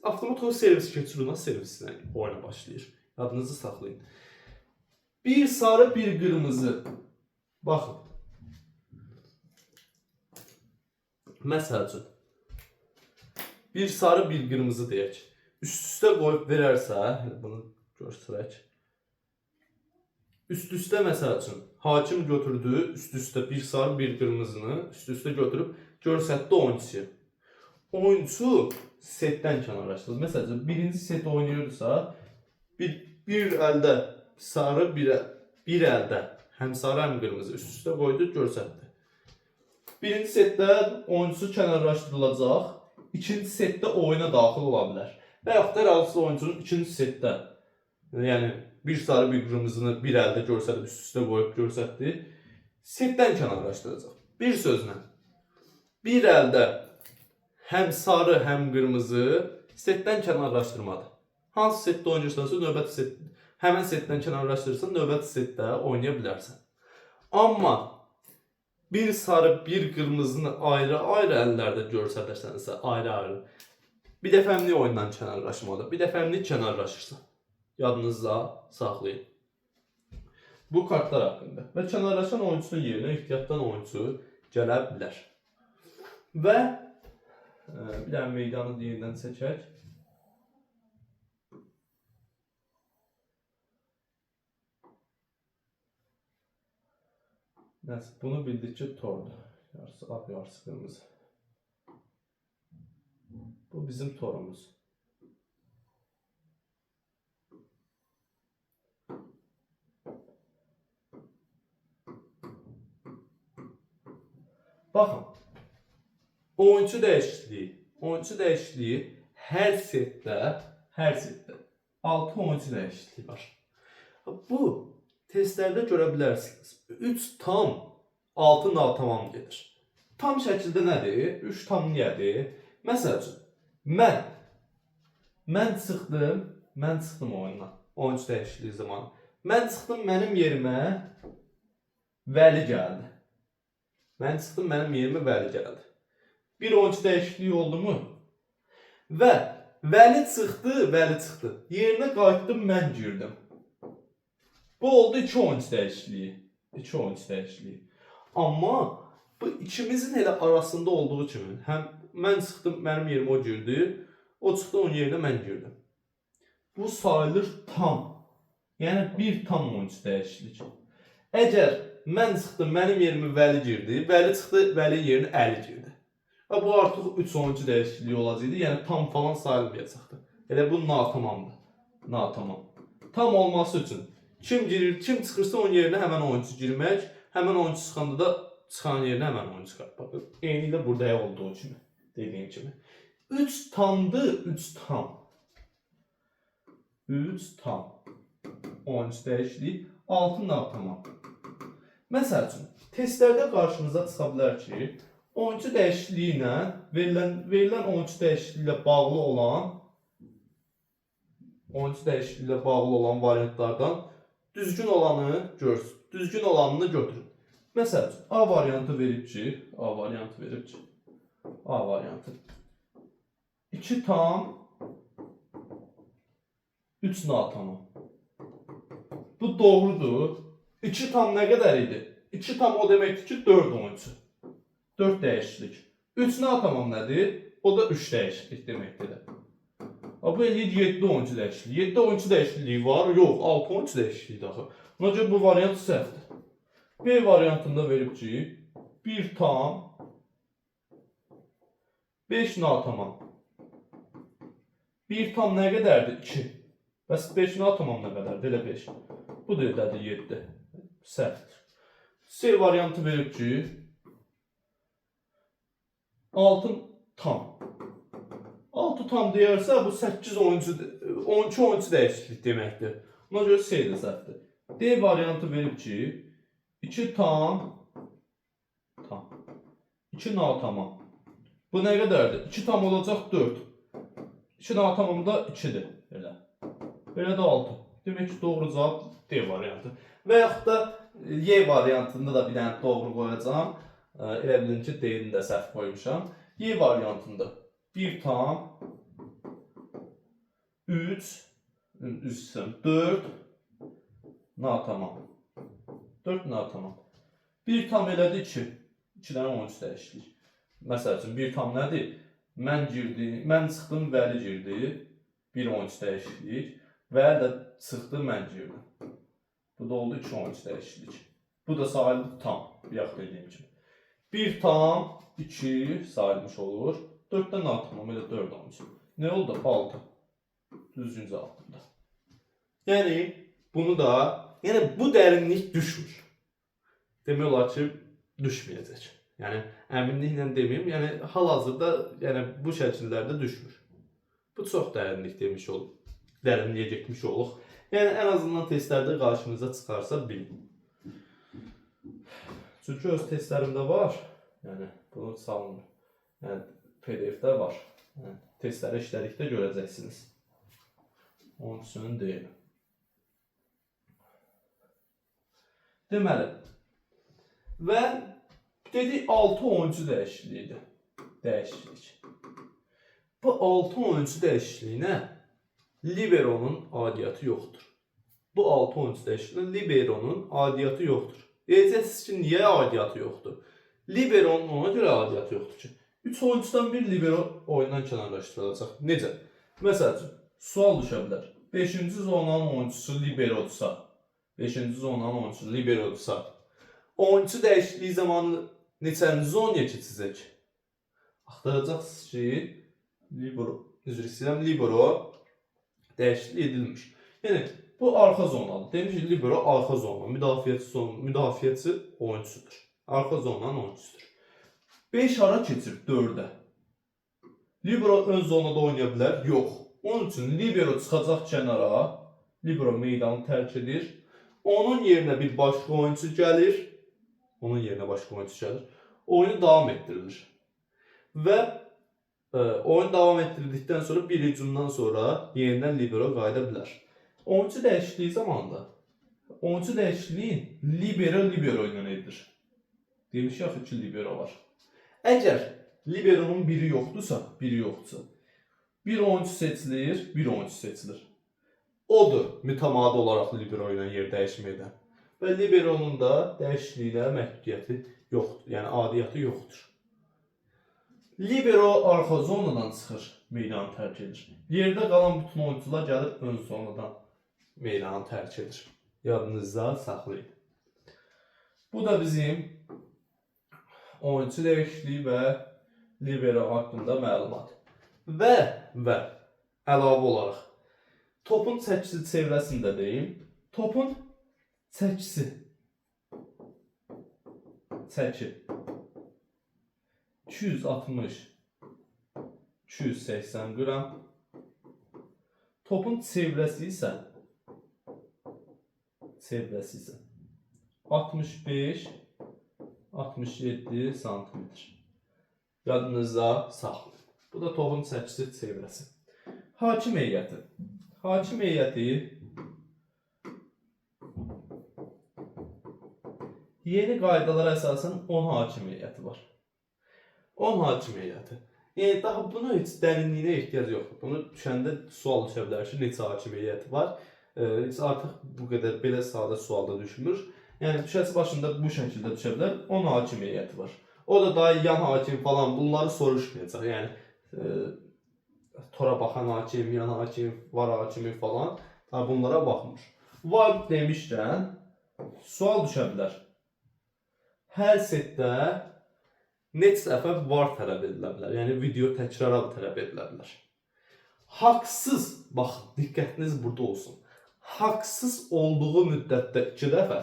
avtomatik olaraq servisi keçirir, servisinə oyuna başlayır. Yadınızı saxlayın. Bir sarı, bir qırmızı. Baxın. Məsəl üçün, bir sarı, bir qırmızı deyək. Üst-üstə qoyub verərsə, bunu göstərək. Üst-üstə məsəl üçün, hakim götürdü, üst-üstə bir sarı, bir qırmızını üst-üstə götürüb göstərdi oyuncuya. Oyuncu setdən kənarlaşdırılır. Məsəl üçün, birinci set oynayırsa, bir əldə sarı, bir əldə həm sarı, həm qırmızı üst-üstə qoydu, göstərdi. Birinci setdə oyuncusu kənarlaşdırılacaq, ikinci setdə oyuna daxil ola bilər. Və yaxud da hər hansı oyuncunun ikinci setdə, yəni bir sarı, bir qırmızını bir əldə göstərib, üst-üstə qoyub göstərdi, setdən kənarlaşdıracaq. Bir sözlə, bir əldə həm sarı, həm qırmızı setdən kənarlaşdırmadır. Hansı setdə oynayırsansa, növbəti set, həmən setdən kənarlaşdırırsan, növbəti setdə oynaya bilərsən. Amma bir sarı, bir qırmızını ayrı-ayrı əllərdə görsədirsənsə, ayrı-ayrı. Bir dəfəmlik oyundan kənarlaşmalı, bir dəfəmlik kənarlaşırsa. Yadınızda saxlayın. Bu kartlar haqqında. Və kənarlaşan oyunçunun yerinə ehtiyatdan oyunçu gələ bilər. Və bir dənə meydanı yenidən çəkək. Nəsə, bunu bildik ki, tordur. Yarısı ağ, yarısı qırmızı. Bu bizim torumuz. Baxın, oyuncu dəyişikliyi. Oyuncu dəyişikliyi hər setdə 6 oyuncu dəyişikliyi var. Bu testlərdə görə bilərsiniz. 3 tam 6 natamam gedir. Tam şəkildə nədir? 3 tam niyyədir? Məsəl üçün, mən çıxdım oyundan. Oyuncu dəyişikliyi zamanı. Mən çıxdım, mənim yerimə Vəli gəldi. Mən çıxdım, mənim yerimə Vəli gəldi. Bir oyuncu dəyişikliyi oldu mu? Və Vəli çıxdı. Yerinə qayıtdım, mən girdim. Bu oldu 2 oyuncu dəyişikliyi. Amma bu ikimizin elə arasında olduğu kimi, həm mən çıxdım, mənim yerimə o girdi, o çıxdı, onun yerinə mən girdim. Bu sayılır tam. Yəni bir tam oyuncu dəyişiklik. Əgər mən çıxdım, mənim yerimə Vəli girdi, Vəli çıxdı, Vəli yerinə Əli girdi. Bu artıq 3 oyuncu dəyişikliyi olacaqdı, yəni tam falan sayılmayacaqdı. Elə bu natamamdır. Natamam. Tam olması üçün kim girir, kim çıxırsa onun yerinə həmən oyuncu girmək, həmən oyuncu çıxanda da çıxan yerinə həmən oyuncu çıxartmaq. Eyni də burada olduğu kimi, dediyim kimi. 3 tamdır, 3 tam. 3 tam. Oyuncu dəyişikliyi, 6 natamam. Məsəl üçün, testlərdə qarşınıza çıxa bilər ki, oyuncu dəyişikliyi ilə verilən oyuncu dəyişikliyi ilə bağlı olan variantlardan düzgün olanını götürün. Məsəl üçün, A variantı verib ki, A variantı 2 tam 3 natamam. Bu doğrudur. 2 tam nə qədər idi? 2 tam o deməkdir ki, 4 oyuncu. 4 dəyişiklik. 3 natamam nədir? O da 3 dəyişiklik deməkdir. Bu eləyir 7 oyuncu dəyişikliyi. 7 oyuncu dəyişikliyi var? Yox, 6 oyuncu dəyişikliyi daxı. Ona görə bu variant səhvdir. B variantında verib ki, 1 tam 5 natamam. 1 tam nə qədərdir? 2. Bəs 5 natamam nə qədərdir? Elə 5. Bu da edədir 7. Səhvdir. C variantı verib ki, 6 tam. 6 tam deyərsə, bu 8 oyuncu, 12 oyuncu dəyişiklik deməkdir. Ona görə C də səhvdir. D variantı verib ki, 2 tam 2 natamam. Bu nə qədərdir? 2 tam olacaq 4. 2 natamam da 2-dir. Belə də 6. Demək ki, doğru cavab D variantı. Və yaxud da Y variantında da bir dənə doğru qoyacağam. Elə bilin ki, D-ni də səhv qoymuşam. Y variantında 1 tam 4 natamam. 4 natamam. 1 tam elədi 2. 2 dənə oyuncu dəyişiklik. Məsəl üçün 1 tam nədir? Mən çıxdım, Vəli girdi. 1 oyuncu dəyişiklik. Vəli də çıxdı, mən girdim. Bu da oldu 2 oyuncu dəyişiklik. Bu da sayılır tam, yaxud dediyim kimi. 1 tam 2 sayılmış olur. 4-dən natamam, elə 4 oyuncu. Nə oldu? 6. Düzgün cavabında. Yəni, bunu da, bu dərinlik düşmür. Demək olar ki, düşməyəcək. Yəni, əminliklə deməyim, hal-hazırda bu şəkillərdə düşmür. Bu çox dərinlik demiş oluq. Dərinliyə getmiş oluq. Yəni, ən azından testlərdə qarşınıza çıxarsa bilin. Çünki öz testlərimdə var. Yəni, bunu salmır. Yəni, PDF-də var. Yəni, testləri işlədikdə görəcəksiniz. Onun üçün deyil. Deməli, Və dedik 6 oyuncu dəyişikliyidir. Dəyişiklik. Bu 6 oyuncu dəyişikliyinə liberonun aidiyyatı yoxdur. Bu 6 oyuncu dəyişikliyinə liberonun aidiyyatı yoxdur. Deyəcəksiniz ki, niyə aidiyyatı yoxdur? Liberonun ona görə aidiyyatı yoxdur ki, 3 oyuncudan bir libero oyundan kənarlaşdırılacaq. Necə? Məsəl üçün, sual düşə bilər. 5-ci zonanın oyuncusu liberodursa, 5-ci zonanın oyuncusu liberodursa, oyuncu dəyişikliyi zamanı neçənci zonaya keçəcək? Axtaracaqsınız ki, libero dəyişiklik edilmiş. Yəni, bu arxa zonadır. Demiş ki, libero arxa zona, müdafiəçi oyuncusudur. Arxa zonanın oyuncusudur. 5 ara keçir 4-ə. Libero ön zonada oynaya bilər? Yox. Onun üçün libero çıxacaq kənara, libero meydanı tərk edir. Onun yerinə bir başqa oyuncu gəlir. Oyunu davam etdirilir. Və oyun davam etdirildikdən sonra bir hücumdan sonra yenidən libero qayıda bilər. Oyuncu dəyişikliyi zamanında oyuncu dəyişikliyi libero ilə edilir. Demiş axı ki, libero var. Əgər liberonun biri yoxdursa, bir oyuncu seçilir, bir oyuncu seçilir. Odur mütəmadi olaraq libero ilə yer dəyişməkdən. Və liberonun da dəyişikliklə məhdudiyyəti yoxdur, yəni aidiyyatı yoxdur. Libero arxa zonadan çıxır, meydanı tərk edir. Yerdə qalan bütün oyuncular gəlib ön zonadan meydanı tərk edir. Yadınızda saxlayın. Bu da bizim oyuncu dəyişikliyi və libero haqqında məlumat. Və əlavə olaraq topun çəkisi çevrəsini də deyim. Topun çəkisi. Çəki. 260-280 qram. Topun çevrəsi isə 65-67 santimetr. Yadınızda saxlayın. Bu da topun çəkisi çevrəsi. Hakim heyəti. Hakim heyəti yeni qaydalara əsasən 10 hakim heyəti var. 10 hakim heyəti. Yəni daha buna heç dərinliyinə ehtiyac yoxdur. Bunu düşəndə sual düşə bilər ki, neçə hakim heyəti var? Heç artıq bu qədər belə sadə sualda düşmür. Yəni düşəsi başında bu şəkildə düşə bilər. 10 hakim heyəti var. O da daha yan hakim falan bunları soruşmayacaq. Yəni tora baxan hakim, yan hakim, var hakimi falan bunlara baxmır. Var demişkən sual düşə bilər. Hər setdə neçə dəfə var tələb edilə bilər. Yəni video təkrara tələb edilə bilər. Haqsız, baxın, diqqətiniz burada olsun. Haqsız olduğu müddətdə 2 dəfə,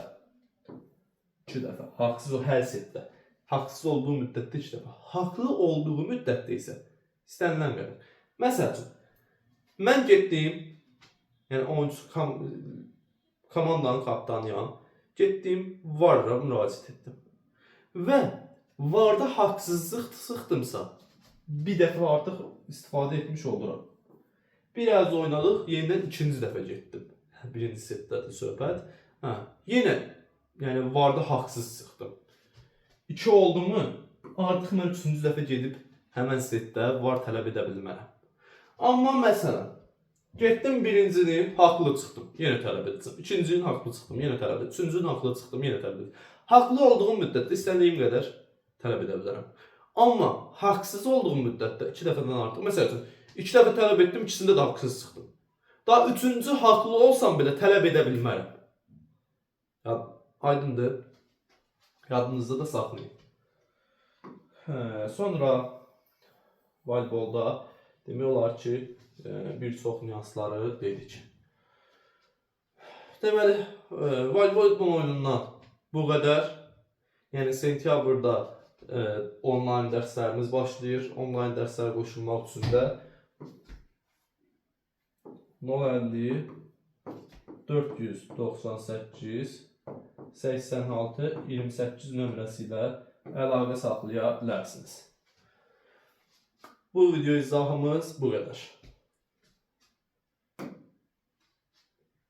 haqsız o hər setdə. Haqsız olduğu müddətdə 2 dəfə. Haqlı olduğu müddətdə isə istənilən qədər. Məsəl üçün, mən getdim, yəni oyuncu komandanın kapitanıyam, getdim, VAR-a müraciət etdim. Və VAR-da haqsızlıq sıxdımsa, bir dəfə artıq istifadə etmiş oluram. Biraz oynadıq, yenidən ikinci dəfə getdim. Birinci setdədir söhbət. Yenə, yəni VAR-da haqsız sıxdım. 2 oldu mu, artıq mən 3-cü dəfə gedib həmən setdə VAR tələb edə bilmərəm. Amma məsələn, getdim birincini, haqlı çıxdım, yenə tələb edəcəm. İkincini haqlı çıxdım, yenə tələb edəcəm. Üçüncünü haqlı çıxdım, yenə tələb edəcəm. Haqlı olduğum müddətdə istədiyim qədər tələb edə bilərəm. Amma haqsız olduğum müddətdə 2 dəfədən artıq, məsəl üçün, 2 dəfə tələb etdim, ikisində də haqsız çıxdım. Daha 3-cü haqlı olsam belə tələb edə bilmərəm. Aydındır. Yadınızda da saxlayın. Sonra voleybolda demək olar ki, bir çox nüansları dedik. Deməli, voleybol oyunundan bu qədər. Yəni sentyabrda onlayn dərslərimiz başlayır. Onlayn dərslər qoşulmaq üçün də 050 498 86 28 nömrəsi ilə əlaqə saxlaya bilərsiniz. Bu video izahımız bu qədər.